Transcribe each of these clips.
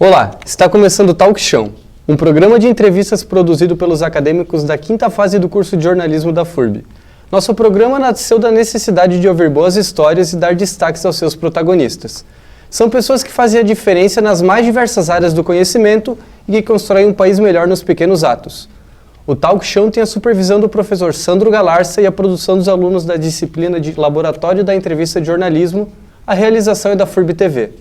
Olá, está começando o Talk Show, um programa de entrevistas produzido pelos acadêmicos da quinta fase do curso de jornalismo da FURB. Nosso programa nasceu da necessidade de ouvir boas histórias e dar destaques aos seus protagonistas. São pessoas que fazem a diferença nas mais diversas áreas do conhecimento e que constroem um país melhor nos pequenos atos. O Talk Show tem a supervisão do professor Sandro Galarça e a produção dos alunos da disciplina de Laboratório da Entrevista de Jornalismo. A realização é da FURB TV.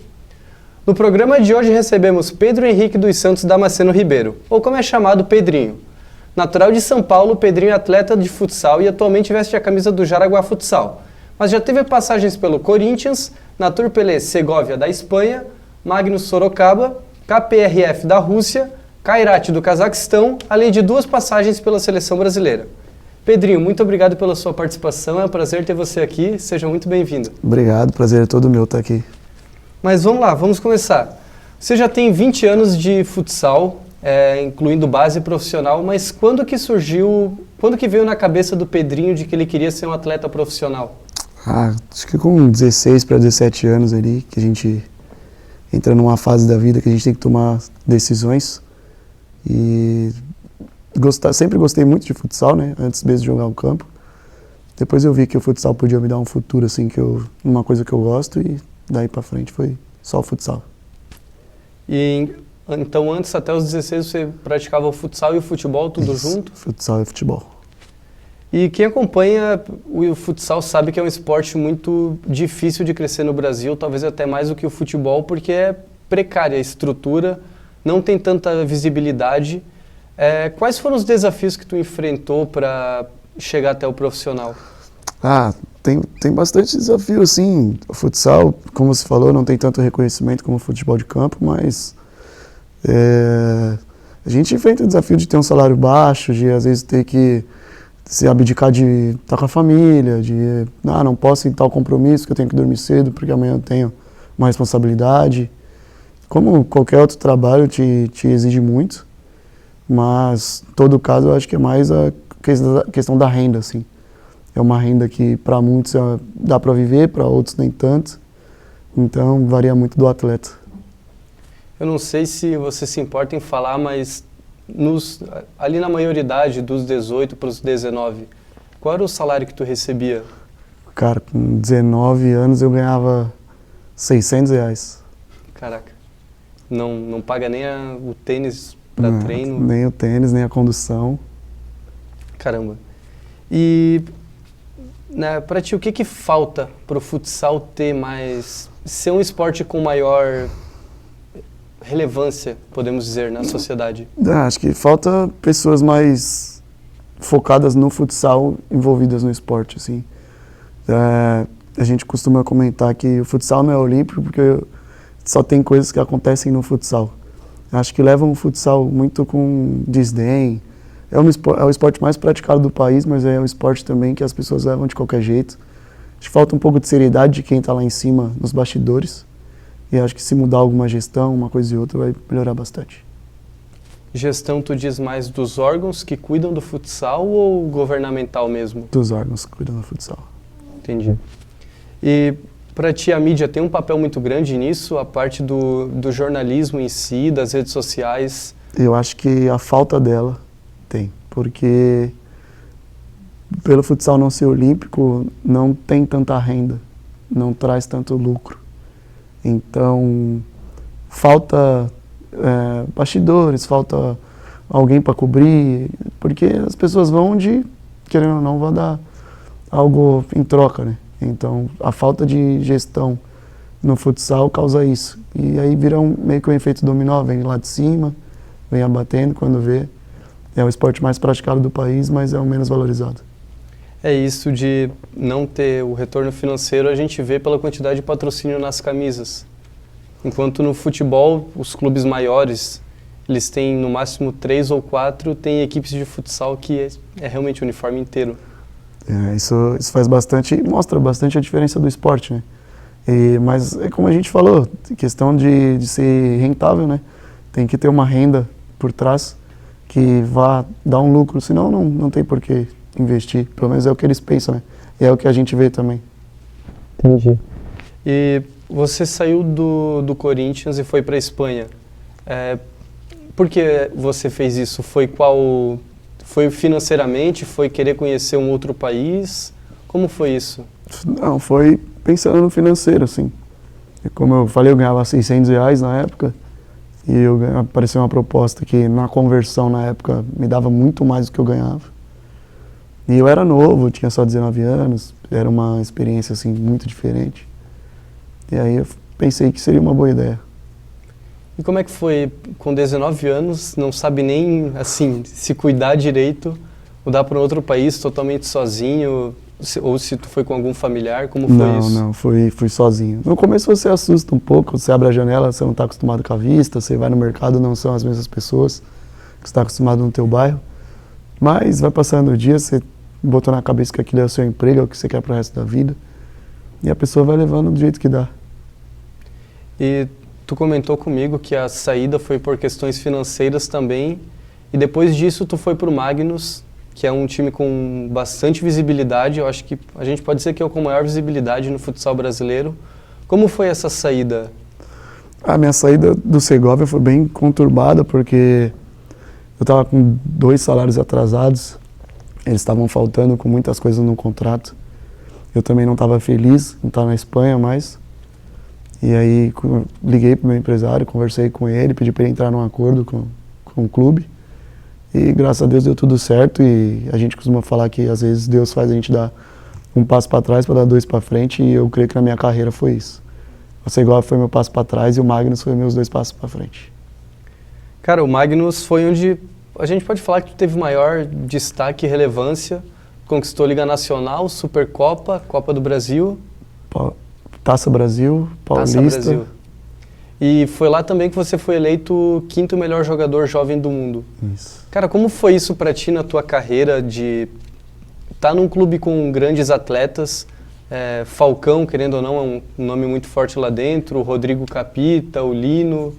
No programa de hoje recebemos Pedro Henrique dos Santos Damasceno Ribeiro, ou como é chamado, Pedrinho. Natural de São Paulo, Pedrinho é atleta de futsal e atualmente veste a camisa do Jaraguá Futsal, mas já teve passagens pelo Corinthians, Naturpele Segovia da Espanha, Magnus Sorocaba, KPRF da Rússia, Kairat do Cazaquistão, além de 2 passagens pela seleção brasileira. Pedrinho, muito obrigado pela sua participação, é um prazer ter você aqui, seja muito bem-vindo. Obrigado, prazer é todo meu estar aqui. Mas vamos lá, vamos começar. Você já tem 20 anos de futsal, incluindo base profissional, mas quando que veio na cabeça do Pedrinho de que ele queria ser um atleta profissional? Acho que com 16 para 17 anos ali, que a gente entra numa fase da vida que a gente tem que tomar decisões. E sempre gostei muito de futsal, né, antes mesmo de jogar no campo. Depois eu vi que o futsal podia me dar um futuro, assim, uma coisa que eu gosto, e daí pra frente foi só o futsal. E então antes, até os 16, você praticava o futsal e o futebol tudo junto? Futsal e futebol. E quem acompanha o futsal sabe que é um esporte muito difícil de crescer no Brasil, talvez até mais do que o futebol, porque é precária a estrutura, não tem tanta visibilidade. Quais foram os desafios que tu enfrentou para chegar até o profissional? Tem bastante desafio, assim. O futsal, como você falou, não tem tanto reconhecimento como o futebol de campo, mas a gente enfrenta o desafio de ter um salário baixo, de às vezes ter que se abdicar de estar com a família, de não posso ir em tal compromisso que eu tenho que dormir cedo porque amanhã eu tenho uma responsabilidade. Como qualquer outro trabalho te exige muito, mas em todo caso eu acho que é mais a questão da renda, assim. É uma renda que para muitos dá para viver, para outros nem tanto, então varia muito do atleta. Eu não sei se você se importa em falar, mas ali na maioridade, dos 18 para os 19, qual era o salário que tu recebia? Cara, com 19 anos eu ganhava R$600. Caraca, não paga nem o tênis para treino? Nem o tênis, nem a condução. Caramba. E para ti, o que falta para o futsal ser um esporte com maior relevância, podemos dizer, na sociedade? Acho que falta pessoas mais focadas no futsal, envolvidas no esporte, assim. A gente costuma comentar que o futsal não é olímpico porque só tem coisas que acontecem no futsal. Acho que levam o futsal muito com desdém. É o esporte mais praticado do país, mas é um esporte também que as pessoas levam de qualquer jeito. Acho que falta um pouco de seriedade de quem está lá em cima, nos bastidores. E acho que se mudar alguma gestão, uma coisa e outra, vai melhorar bastante. Gestão, tu diz mais dos órgãos que cuidam do futsal ou governamental mesmo? Dos órgãos que cuidam do futsal. Entendi. E para ti a mídia tem um papel muito grande nisso, a parte do jornalismo em si, das redes sociais? Eu acho que a falta dela tem, porque pelo futsal não ser olímpico, não tem tanta renda, não traz tanto lucro. Então, falta bastidores, falta alguém para cobrir, porque as pessoas vão querendo ou não, vão dar algo em troca, né? Então, a falta de gestão no futsal causa isso. E aí vira meio que um efeito dominó, vem lá de cima, vem abatendo quando vê. É o esporte mais praticado do país, mas é o menos valorizado. É isso de não ter o retorno financeiro, a gente vê pela quantidade de patrocínio nas camisas. Enquanto no futebol, os clubes maiores, eles têm no máximo 3 ou 4, tem equipes de futsal que é realmente o uniforme inteiro. Isso faz bastante, mostra bastante a diferença do esporte, né? Mas é como a gente falou, questão de ser rentável, né? Tem que ter uma renda por trás que vá dar um lucro, senão não tem por que investir. Pelo menos é o que eles pensam, né? E é o que a gente vê também. Entendi. E você saiu do Corinthians e foi para a Espanha. Por que você fez isso? Foi financeiramente? Foi querer conhecer um outro país? Como foi isso? Não, foi pensando no financeiro, assim. E como eu falei, eu ganhava R$ 600 na época, e apareceu uma proposta que na conversão na época me dava muito mais do que eu ganhava. E eu era novo, eu tinha só 19 anos, era uma experiência assim muito diferente. E aí eu pensei que seria uma boa ideia. E como é que foi, com 19 anos, não sabe nem, assim, se cuidar direito, mudar para um outro país totalmente sozinho, ou se tu foi com algum familiar, como foi isso? Não, fui sozinho. No começo você assusta um pouco, você abre a janela, você não está acostumado com a vista, você vai no mercado, não são as mesmas pessoas que você está acostumado no teu bairro. Mas vai passando o dia, você botou na cabeça que aquilo é o seu emprego, é o que você quer para o resto da vida, e a pessoa vai levando do jeito que dá. E tu comentou comigo que a saída foi por questões financeiras também, e depois disso tu foi para o Magnus, que é um time com bastante visibilidade. Eu acho que a gente pode dizer que é o com maior visibilidade no futsal brasileiro. Como foi essa saída? A minha saída do Segovia foi bem conturbada, porque eu estava com 2 salários atrasados, eles estavam faltando com muitas coisas no contrato. Eu também não estava feliz em estar na Espanha mais. E aí liguei para o meu empresário, conversei com ele, pedi para ele entrar num acordo com o clube. E graças a Deus deu tudo certo, e a gente costuma falar que às vezes Deus faz a gente dar um passo para trás para dar 2 para frente, e eu creio que na minha carreira foi isso. O Segovia foi meu passo para trás e o Magnus foi meus 2 passos para frente. Cara, o Magnus foi onde a gente pode falar que tu teve maior destaque e relevância, conquistou Liga Nacional, Supercopa, Copa do Brasil. Taça Brasil, Paulista. Taça Brasil. E foi lá também que você foi eleito o 5º melhor jogador jovem do mundo. Isso. Cara, como foi isso pra ti na tua carreira de estar num clube com grandes atletas? Falcão, querendo ou não, é um nome muito forte lá dentro, o Rodrigo Capita, o Lino.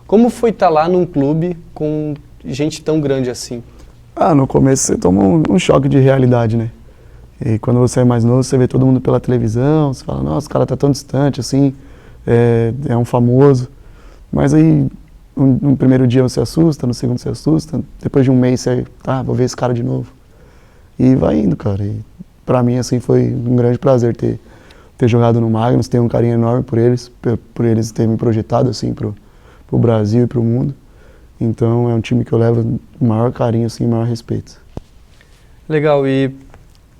Como foi estar lá num clube com gente tão grande assim? No começo você toma um choque de realidade, né? E quando você é mais novo, você vê todo mundo pela televisão, você fala, nossa, o cara tá tão distante assim, é um famoso. Mas aí, no primeiro dia você assusta, no segundo você assusta, depois de um mês você, vou ver esse cara de novo. E vai indo, cara. E pra mim, assim, foi um grande prazer ter jogado no Magnus, tenho um carinho enorme por eles terem me projetado, assim, pro Brasil e pro mundo. Então, é um time que eu levo o maior carinho, assim, o maior respeito. Legal. E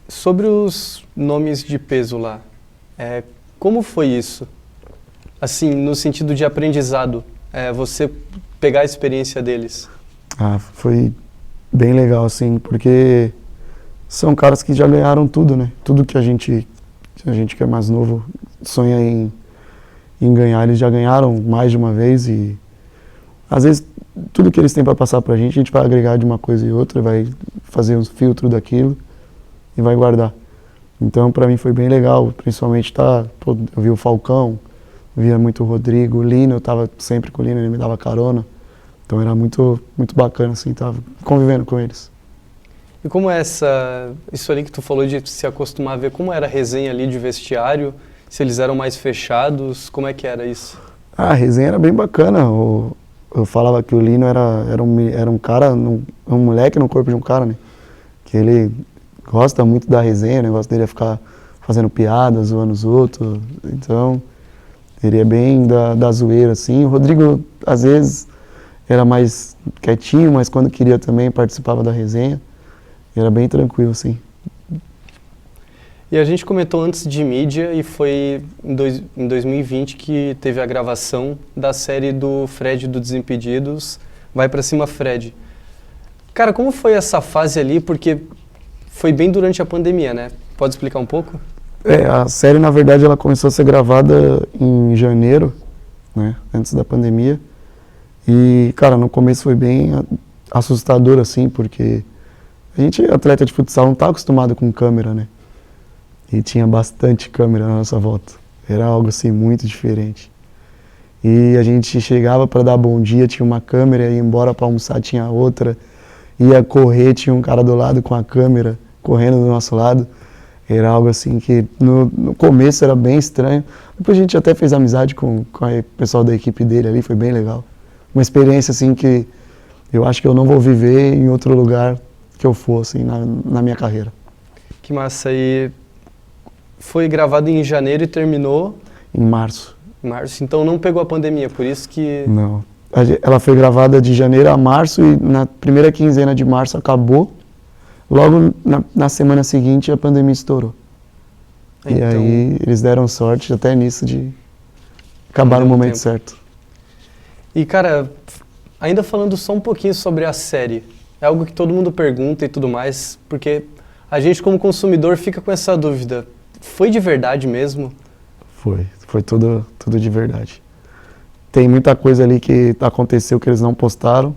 sobre os nomes de peso lá, como foi isso? Assim, no sentido de aprendizado, você pegar a experiência deles? Foi bem legal, assim, porque são caras que já ganharam tudo, né? Tudo que a gente que é mais novo sonha em ganhar, eles já ganharam mais de uma vez, e às vezes tudo que eles têm para passar pra gente, a gente vai agregar de uma coisa e outra, vai fazer um filtro daquilo e vai guardar. Então, pra mim foi bem legal, principalmente eu vi o Falcão, via muito o Rodrigo, o Lino, eu tava sempre com o Lino, ele me dava carona. Então era muito, muito bacana, assim, tava convivendo com eles. E como é isso ali que tu falou de se acostumar a ver, como era a resenha ali de vestiário? Se eles eram mais fechados, como é que era isso? A resenha era bem bacana. Eu falava que o Lino era um cara, um moleque no corpo de um cara, né? Que ele gosta muito da resenha, o negócio dele é ficar fazendo piadas, zoando os outros. Então, ele é bem da zoeira, assim. O Rodrigo, às vezes, era mais quietinho, mas quando queria também participava da resenha. Era bem tranquilo, assim. E a gente comentou antes de mídia, e foi em 2020 que teve a gravação da série do Fred do Desimpedidos, Vai Pra Cima Fred. Cara, como foi essa fase ali? Porque foi bem durante a pandemia, né? Pode explicar um pouco? A série, na verdade, ela começou a ser gravada em janeiro, né? Antes da pandemia. E, cara, no começo foi bem assustador, assim, porque a gente, atleta de futsal, não tá acostumado com câmera, né? E tinha bastante câmera na nossa volta. Era algo, assim, muito diferente. E a gente chegava para dar bom dia, tinha uma câmera, ia embora para almoçar, tinha outra. Ia correr, tinha um cara do lado com a câmera, correndo do nosso lado. Era algo, assim, que no começo era bem estranho. Depois a gente até fez amizade com o pessoal da equipe dele ali, foi bem legal. uma experiência assim que eu acho que eu não vou viver em outro lugar que eu for assim na minha carreira. Que massa. E foi gravado em janeiro e terminou Em março. em março, então não pegou a pandemia, por isso que... Não. Ela foi gravada de janeiro a março e na primeira quinzena de março acabou. Logo na semana seguinte a pandemia estourou. E Então, aí eles deram sorte até nisso de acabar no deu momento tempo. certo. E cara, ainda falando só um pouquinho sobre a série, é algo que todo mundo pergunta e tudo mais, porque a gente como consumidor fica com essa dúvida, foi de verdade mesmo? Foi tudo de verdade. Tem muita coisa ali que aconteceu que eles não postaram,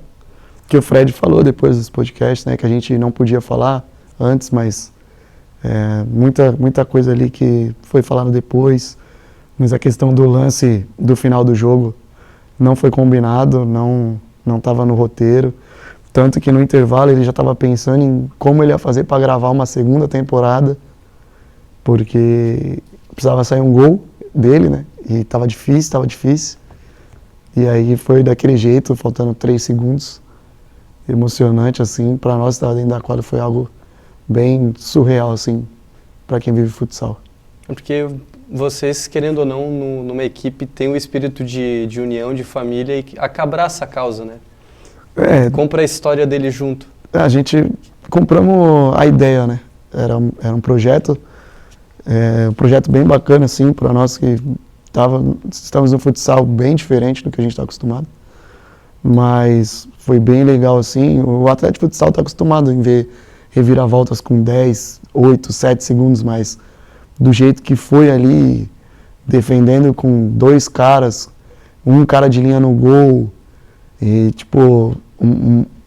que o Fred falou depois dos podcasts, né, que a gente não podia falar antes, mas muita coisa ali que foi falado depois, mas a questão do lance do final do jogo não foi combinado, não estava no roteiro, tanto que no intervalo ele já estava pensando em como ele ia fazer para gravar uma segunda temporada, porque precisava sair um gol dele, né, e estava difícil, e aí foi daquele jeito, faltando 3 segundos, emocionante assim, para nós estar dentro da quadra foi algo bem surreal assim, para quem vive futsal. Porque vocês, querendo ou não, numa equipe tem o espírito de união, de família e abraça a causa, né? Compra a história dele junto. A gente compramos a ideia, né? Era um projeto bem bacana assim para nós que estamos no futsal bem diferente do que a gente está acostumado. Mas foi bem legal assim. O atleta de futsal está acostumado em ver reviravoltas com 10, 8, 7 segundos, mas do jeito que foi ali, defendendo com 2 caras, um cara de linha no gol, e tipo,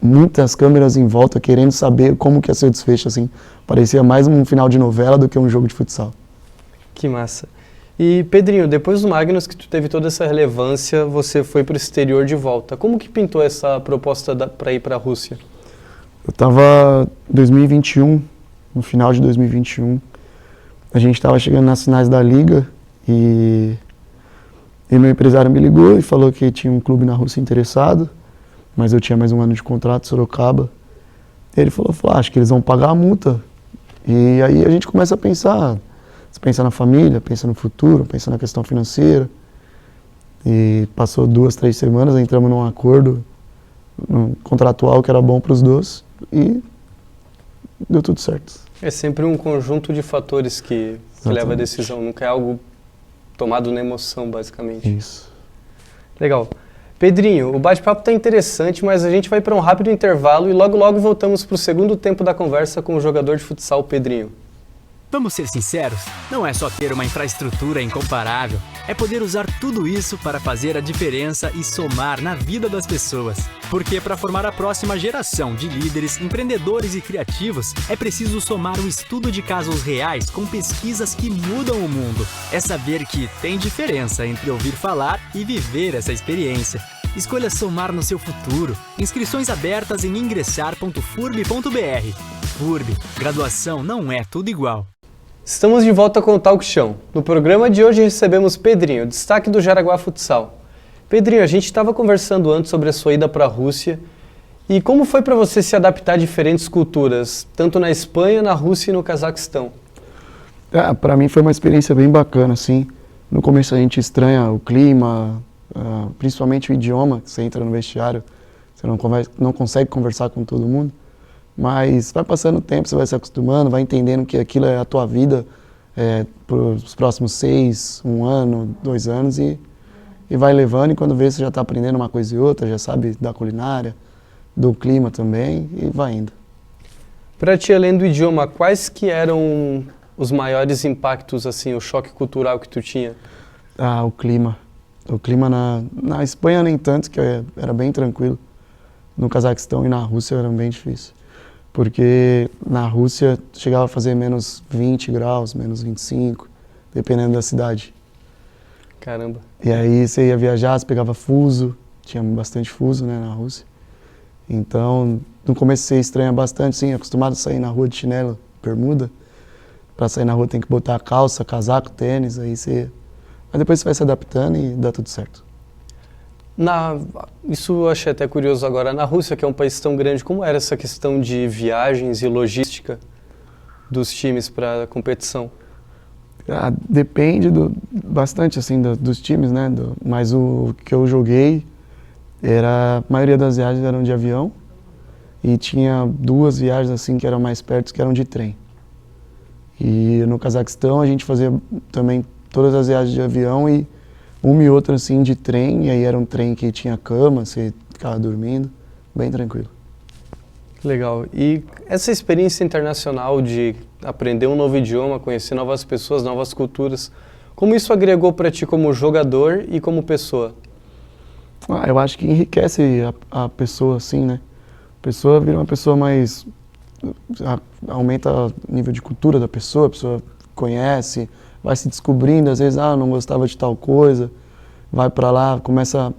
muitas câmeras em volta querendo saber como que ia ser o desfecho, assim. Parecia mais um final de novela do que um jogo de futsal. Que massa. E Pedrinho, depois do Magnus, que tu teve toda essa relevância, você foi para o exterior de volta. Como que pintou essa proposta para ir para a Rússia? Eu estava em 2021, no final de 2021, a gente estava chegando nas finais da Liga e meu empresário me ligou e falou que tinha um clube na Rússia interessado, mas eu tinha mais um ano de contrato, Sorocaba. Ele falou, acho que eles vão pagar a multa. E aí a gente começa a pensar, você pensa na família, pensa no futuro, pensa na questão financeira. E passou 2, 3 semanas, entramos num acordo contratual que era bom para os dois e deu tudo certo. É sempre um conjunto de fatores que leva a decisão, nunca é algo tomado na emoção, basicamente. Isso. Legal. Pedrinho, o bate-papo está interessante, mas a gente vai para um rápido intervalo e logo voltamos para o segundo tempo da conversa com o jogador de futsal Pedrinho. Vamos ser sinceros, não é só ter uma infraestrutura incomparável, é poder usar tudo isso para fazer a diferença e somar na vida das pessoas. Porque para formar a próxima geração de líderes, empreendedores e criativos, é preciso somar o estudo de casos reais com pesquisas que mudam o mundo. É saber que tem diferença entre ouvir falar e viver essa experiência. Escolha somar no seu futuro. Inscrições abertas em ingressar.furb.br. FURB, graduação não é tudo igual. Estamos de volta com o Talk Show. No programa de hoje recebemos Pedrinho, destaque do Jaraguá Futsal. Pedrinho, a gente estava conversando antes sobre a sua ida para a Rússia. E como foi para você se adaptar a diferentes culturas, tanto na Espanha, na Rússia e no Cazaquistão? Para mim foi uma experiência bem bacana, assim. No começo a gente estranha o clima, principalmente o idioma, que você entra no vestiário, você não consegue conversar com todo mundo. Mas vai passando o tempo, você vai se acostumando, vai entendendo que aquilo é a tua vida para os próximos 6, 1 ano, 2 anos e vai levando, e quando vê você já está aprendendo uma coisa e outra, já sabe da culinária, do clima também e vai indo. Para ti, além do idioma, quais que eram os maiores impactos, assim, o choque cultural que tu tinha? O clima. O clima na Espanha nem tanto, que era bem tranquilo. No Cazaquistão e na Rússia era bem difícil. Porque na Rússia chegava a fazer menos 20 graus, menos 25, dependendo da cidade. Caramba. E aí você ia viajar, você pegava fuso, tinha bastante fuso, né, na Rússia. Então, no começo você estranha bastante, sim, acostumado a sair na rua de chinelo, bermuda. Para sair na rua tem que botar calça, casaco, tênis, aí você... Mas depois você vai se adaptando e dá tudo certo. Isso eu achei até curioso agora. Na Rússia, que é um país tão grande, como era essa questão de viagens e logística dos times para a competição? Depende bastante assim dos times, né? Mas o que eu joguei a maioria das viagens eram de avião e tinha 2 viagens assim que eram mais perto, que eram de trem. E no Cazaquistão a gente fazia também todas as viagens de avião e uma e outra assim de trem, e aí era um trem que tinha cama, você ficava dormindo, bem tranquilo. Legal. E essa experiência internacional de aprender um novo idioma, conhecer novas pessoas, novas culturas, como isso agregou para ti como jogador e como pessoa? Eu acho que enriquece a pessoa assim, né? A pessoa vira uma pessoa mais... aumenta o nível de cultura da pessoa, a pessoa conhece, vai se descobrindo, às vezes, não gostava de tal coisa, vai pra lá, começa,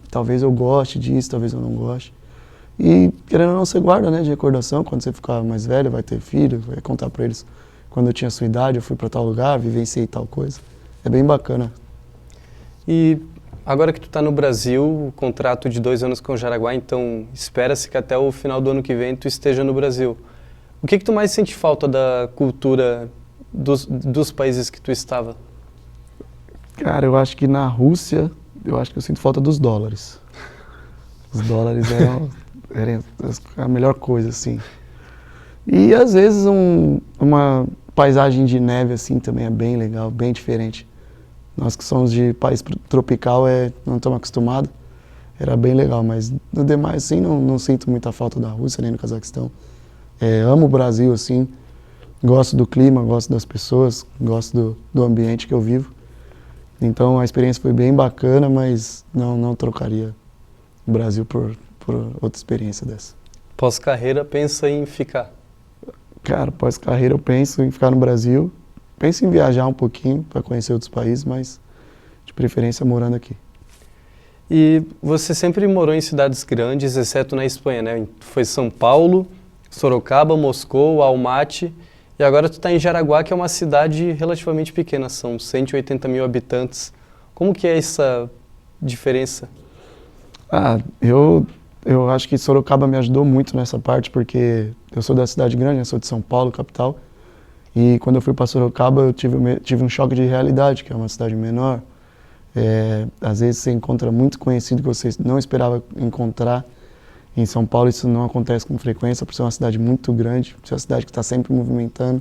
talvez eu goste disso, talvez eu não goste. E, querendo ou não, você guarda, né, de recordação, quando você ficar mais velho, vai ter filho, vai contar pra eles, quando eu tinha sua idade, eu fui pra tal lugar, vivenciei tal coisa. É bem bacana. E agora que tu tá no Brasil, o contrato de 2 anos com o Jaraguá, então espera-se que até o final do ano que vem tu esteja no Brasil. O que tu mais sente falta da cultura dos países que tu estava? Cara, eu acho que na Rússia, eu acho que eu sinto falta dos dólares. Os dólares eram a melhor coisa, assim. E às vezes uma paisagem de neve, assim, também é bem legal, bem diferente. Nós que somos de país tropical, não estamos acostumados, era bem legal, mas no demais, assim, não sinto muita falta da Rússia, nem do Cazaquistão. Amo o Brasil, assim, gosto do clima, gosto das pessoas, gosto do ambiente que eu vivo. Então a experiência foi bem bacana, mas não trocaria o Brasil por outra experiência dessa. Pós-carreira, pensa em ficar? Cara, pós-carreira eu penso em ficar no Brasil, penso em viajar um pouquinho para conhecer outros países, mas de preferência morando aqui. E você sempre morou em cidades grandes, exceto na Espanha, né? Foi São Paulo, Sorocaba, Moscou, Almaty, e agora tu está em Jaraguá, que é uma cidade relativamente pequena, são 180 mil habitantes. Como que é essa diferença? Eu acho que Sorocaba me ajudou muito nessa parte, porque eu sou da cidade grande, eu sou de São Paulo, capital, e quando eu fui para Sorocaba eu tive um choque de realidade, que é uma cidade menor. Às vezes você encontra muito conhecido que você não esperava encontrar. Em São Paulo isso não acontece com frequência, por ser uma cidade muito grande, por ser uma cidade que está sempre movimentando.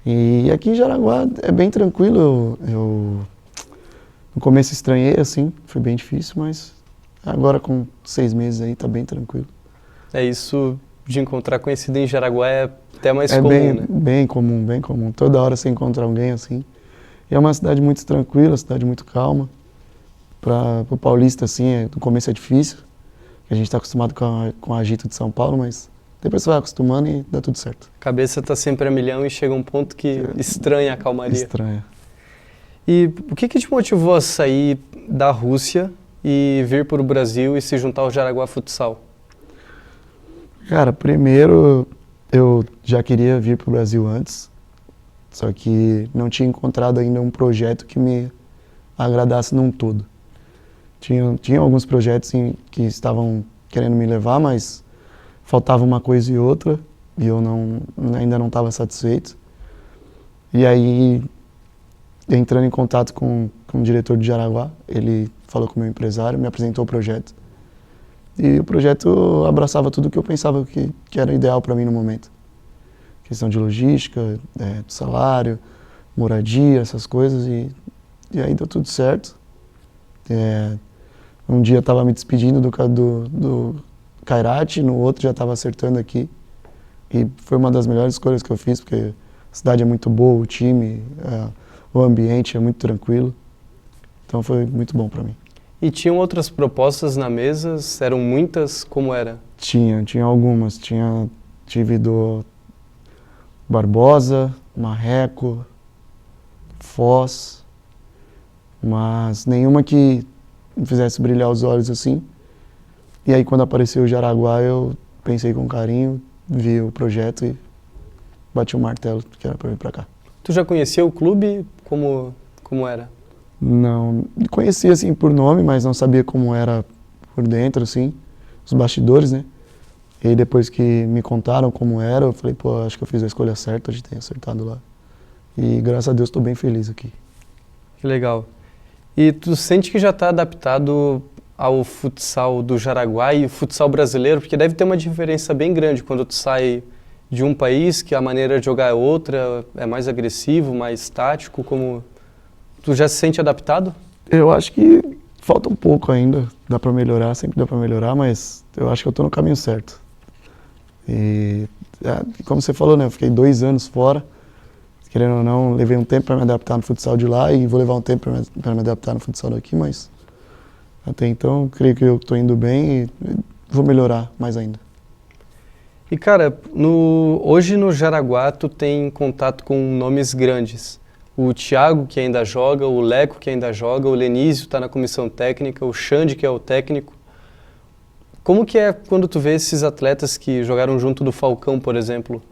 E aqui em Jaraguá é bem tranquilo, eu no começo estranhei, assim, foi bem difícil, mas agora com 6 meses aí tá bem tranquilo. Isso de encontrar conhecido em Jaraguá é até mais comum, né? Bem comum, bem comum. Toda hora você encontra alguém assim. E é uma cidade muito tranquila, cidade muito calma. Para o paulista, assim, no começo é difícil. A gente está acostumado com o agito de São Paulo, mas depois você vai acostumando e dá tudo certo. A cabeça está sempre a milhão e chega um ponto que estranha a calmaria. Estranha. E o que te motivou a sair da Rússia e vir para o Brasil e se juntar ao Jaraguá Futsal? Cara, primeiro eu já queria vir para o Brasil antes, só que não tinha encontrado ainda um projeto que me agradasse num todo. Tinha alguns projetos que estavam querendo me levar, mas faltava uma coisa e outra, e eu ainda não estava satisfeito. E aí, entrando em contato com o diretor de Jaraguá, ele falou com o meu empresário, me apresentou o projeto. E o projeto abraçava tudo que eu pensava que era ideal para mim no momento. Questão de logística, do salário, moradia, essas coisas, e aí deu tudo certo. Um dia eu estava me despedindo do Kairat, no outro já estava acertando aqui. E foi uma das melhores escolhas que eu fiz, porque a cidade é muito boa, o time, o ambiente é muito tranquilo. Então foi muito bom para mim. E tinham outras propostas na mesa? Eram muitas? Como era? Tinha algumas. Tive do Barbosa, Marreco, Foz, mas nenhuma que me fizesse brilhar os olhos assim. E aí quando apareceu o Jaraguá, eu pensei com carinho, vi o projeto e bati o martelo que era para vir para cá. Tu já conhecia o clube? Como era? Não, conhecia assim por nome, mas não sabia como era por dentro, assim, os bastidores, né? E aí depois que me contaram como era, eu falei, pô, acho que eu fiz a escolha certa de ter acertado lá. E graças a Deus estou bem feliz aqui. Que legal. E tu sente que já está adaptado ao futsal do Jaraguá e o futsal brasileiro? Porque deve ter uma diferença bem grande quando tu sai de um país que a maneira de jogar é outra, é mais agressivo, mais tático, como... Tu já se sente adaptado? Eu acho que falta um pouco ainda, dá para melhorar, sempre dá para melhorar, mas eu acho que eu estou no caminho certo. E como você falou, né, eu fiquei 2 anos fora, querendo ou não, levei um tempo para me adaptar no futsal de lá e vou levar um tempo para me adaptar no futsal daqui, mas até então creio que eu estou indo bem e vou melhorar mais ainda. E cara, hoje no Jaraguá tu tem contato com nomes grandes. O Thiago, que ainda joga, o Leco, que ainda joga, o Lenísio está na comissão técnica, o Xande, que é o técnico. Como que é quando tu vê esses atletas que jogaram junto do Falcão, por exemplo?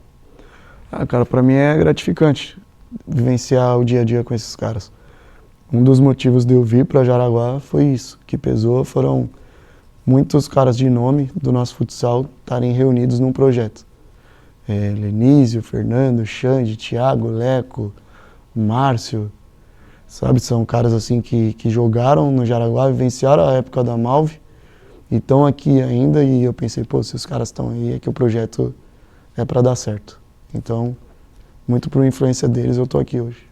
Cara, para mim é gratificante vivenciar o dia a dia com esses caras. Um dos motivos de eu vir para Jaraguá foi isso, que pesou, foram muitos caras de nome do nosso futsal estarem reunidos num projeto. Lenísio, Fernando, Xande, Thiago, Leco, Márcio, sabe? São caras assim que jogaram no Jaraguá, vivenciaram a época da Malve e estão aqui ainda e eu pensei, pô, se os caras estão aí é que o projeto é para dar certo. Então, muito por influência deles eu tô aqui hoje.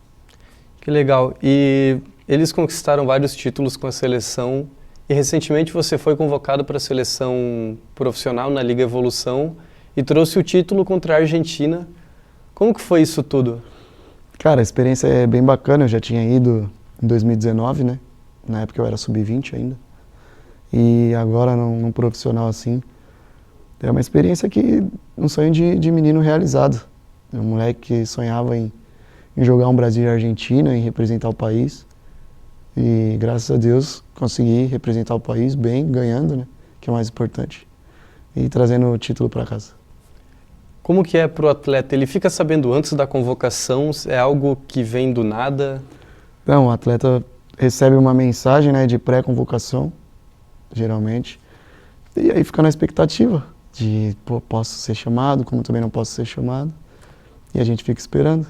Que legal. E eles conquistaram vários títulos com a seleção e recentemente você foi convocado para a seleção profissional na Liga Evolução e trouxe o título contra a Argentina. Como que foi isso tudo? Cara, a experiência é bem bacana, eu já tinha ido em 2019, né? Na época eu era sub-20 ainda. E agora num profissional assim, é uma experiência um sonho de menino realizado. É um moleque que sonhava em jogar um Brasil e Argentina, em representar o país. E graças a Deus consegui representar o país bem, ganhando, né? Que é o mais importante. E trazendo o título para casa. Como que é pro atleta? Ele fica sabendo antes da convocação? É algo que vem do nada? Não, o atleta recebe uma mensagem, né, de pré-convocação, geralmente, e aí fica na expectativa de, pô, posso ser chamado, como também não posso ser chamado, e a gente fica esperando.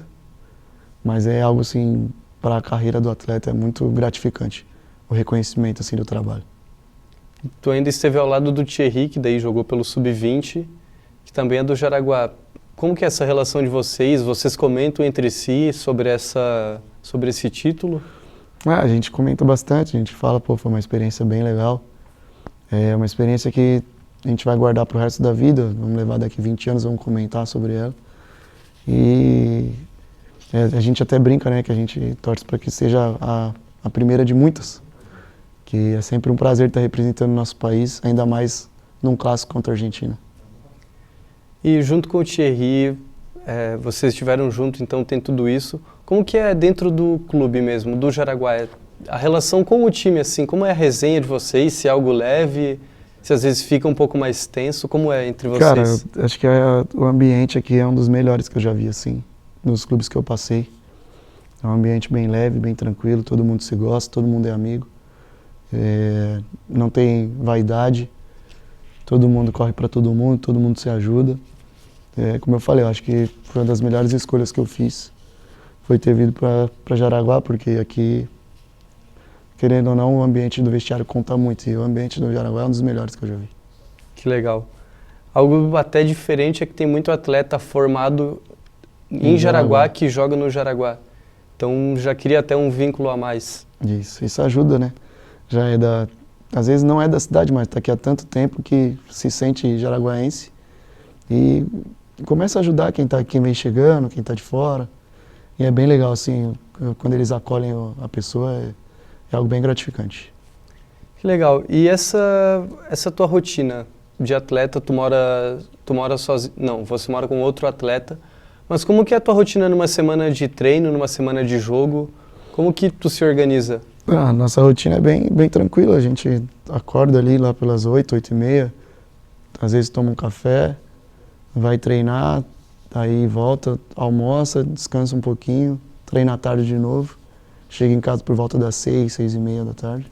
Mas é algo, assim, para a carreira do atleta é muito gratificante, o reconhecimento, assim, do trabalho. Tu ainda esteve ao lado do Thierry, que daí jogou pelo Sub-20, que também é do Jaraguá. Como que é essa relação de vocês? Vocês comentam entre si sobre esse título? A gente comenta bastante, a gente fala, pô, foi uma experiência bem legal. É uma experiência que a gente vai guardar para o resto da vida, vamos levar daqui 20 anos, vamos comentar sobre ela. E a gente até brinca, né, que a gente torce para que seja a primeira de muitas. Que é sempre um prazer estar representando o nosso país, ainda mais num clássico contra a Argentina. E junto com o Thierry, vocês estiveram juntos, então tem tudo isso. Como que é dentro do clube mesmo, do Jaraguá? A relação com o time, assim, como é a resenha de vocês? Se é algo leve, se às vezes fica um pouco mais tenso, como é entre vocês? Cara, eu acho que o ambiente aqui é um dos melhores que eu já vi, assim, nos clubes que eu passei. É um ambiente bem leve, bem tranquilo, todo mundo se gosta, todo mundo é amigo. Não tem vaidade, todo mundo corre para todo mundo se ajuda. Como eu falei, eu acho que foi uma das melhores escolhas que eu fiz, foi ter vindo para Jaraguá, porque aqui, querendo ou não, o ambiente do vestiário conta muito, e o ambiente do Jaraguá é um dos melhores que eu já vi. Que legal. Algo até diferente é que tem muito atleta formado em Jaraguá que joga no Jaraguá. Então já cria até um vínculo a mais. Isso ajuda, né? Já às vezes não é da cidade, mas está aqui há tanto tempo que se sente jaraguaense e começa a ajudar quem vem chegando, quem está de fora. E é bem legal, assim, quando eles acolhem a pessoa, é algo bem gratificante. Que legal. E essa tua rotina de atleta, tu mora sozinho? Não, você mora com outro atleta. Mas como que é a tua rotina numa semana de treino, numa semana de jogo? Como que tu se organiza? A nossa rotina é bem tranquila, a gente acorda ali lá pelas 8, 8h30, às vezes toma um café, vai treinar, aí volta, almoça, descansa um pouquinho, treina à tarde de novo, Chego em casa por volta das 6, 6:30 da tarde.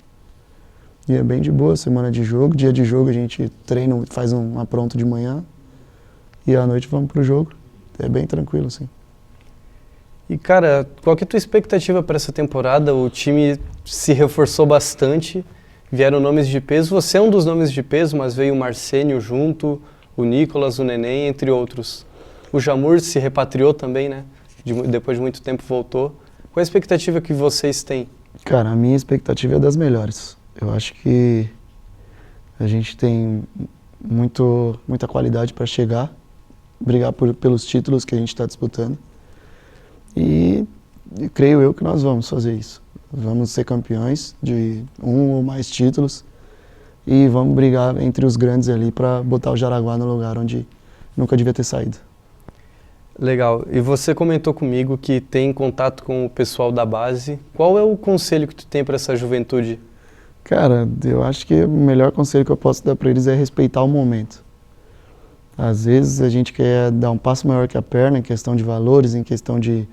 E é bem de boa, semana de jogo. Dia de jogo a gente treina, faz um apronto de manhã. E à noite vamos pro jogo. É bem tranquilo, assim. E, cara, qual que é a tua expectativa para essa temporada? O time se reforçou bastante, vieram nomes de peso. Você é um dos nomes de peso, mas veio o Marcênio junto, o Nicolas, o Neném, entre outros. O Jamur se repatriou também, né? Depois de muito tempo voltou. Qual a expectativa que vocês têm? Cara, a minha expectativa é das melhores. Eu acho que a gente tem muita qualidade para chegar, brigar pelos títulos que a gente está disputando. E creio eu que nós vamos fazer isso. Vamos ser campeões de um ou mais títulos e vamos brigar entre os grandes ali para botar o Jaraguá no lugar onde nunca devia ter saído. Legal. E você comentou comigo que tem contato com o pessoal da base. Qual é o conselho que tu tem para essa juventude? Cara, eu acho que o melhor conselho que eu posso dar para eles é respeitar o momento. Às vezes a gente quer dar um passo maior que a perna em questão de valores, em questão de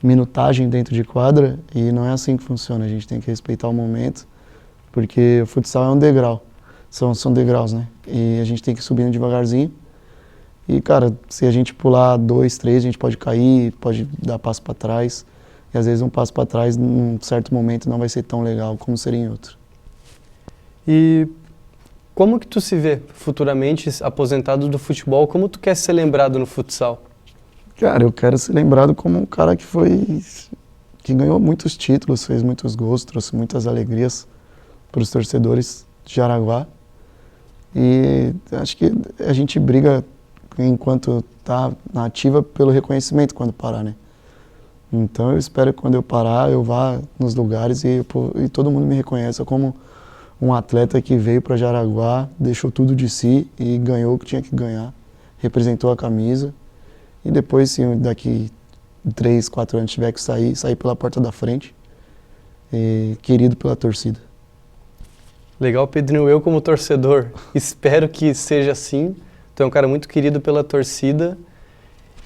minutagem dentro de quadra, e não é assim que funciona. A gente tem que respeitar o momento, porque o futsal é um degrau, são degraus, né? E a gente tem que ir subindo devagarzinho. E, cara, se a gente pular 2, 3, a gente pode cair, pode dar passo para trás. E às vezes um passo para trás, num certo momento, não vai ser tão legal como seria em outro. E como que tu se vê futuramente aposentado do futebol? Como tu quer ser lembrado no futsal? Cara, eu quero ser lembrado como um cara que ganhou muitos títulos, fez muitos gols, trouxe muitas alegrias para os torcedores de Jaraguá. E acho que a gente briga enquanto tá na ativa pelo reconhecimento quando parar, né? Então eu espero que quando eu parar eu vá nos lugares e todo mundo me reconheça como um atleta que veio para Jaraguá, deixou tudo de si e ganhou o que tinha que ganhar, representou a camisa. E depois, se daqui 3, 4 anos tiver que sair pela porta da frente, querido pela torcida. Legal, Pedrinho. Eu, como torcedor, espero que seja assim. Tu é um cara muito querido pela torcida.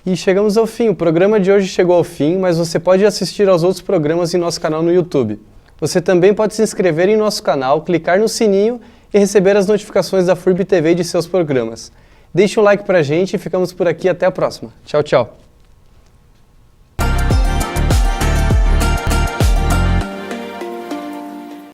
E chegamos ao fim. O programa de hoje chegou ao fim, mas você pode assistir aos outros programas em nosso canal no YouTube. Você também pode se inscrever em nosso canal, clicar no sininho e receber as notificações da FURB TV e de seus programas. Deixe um like pra gente e ficamos por aqui. Até a próxima. Tchau, tchau.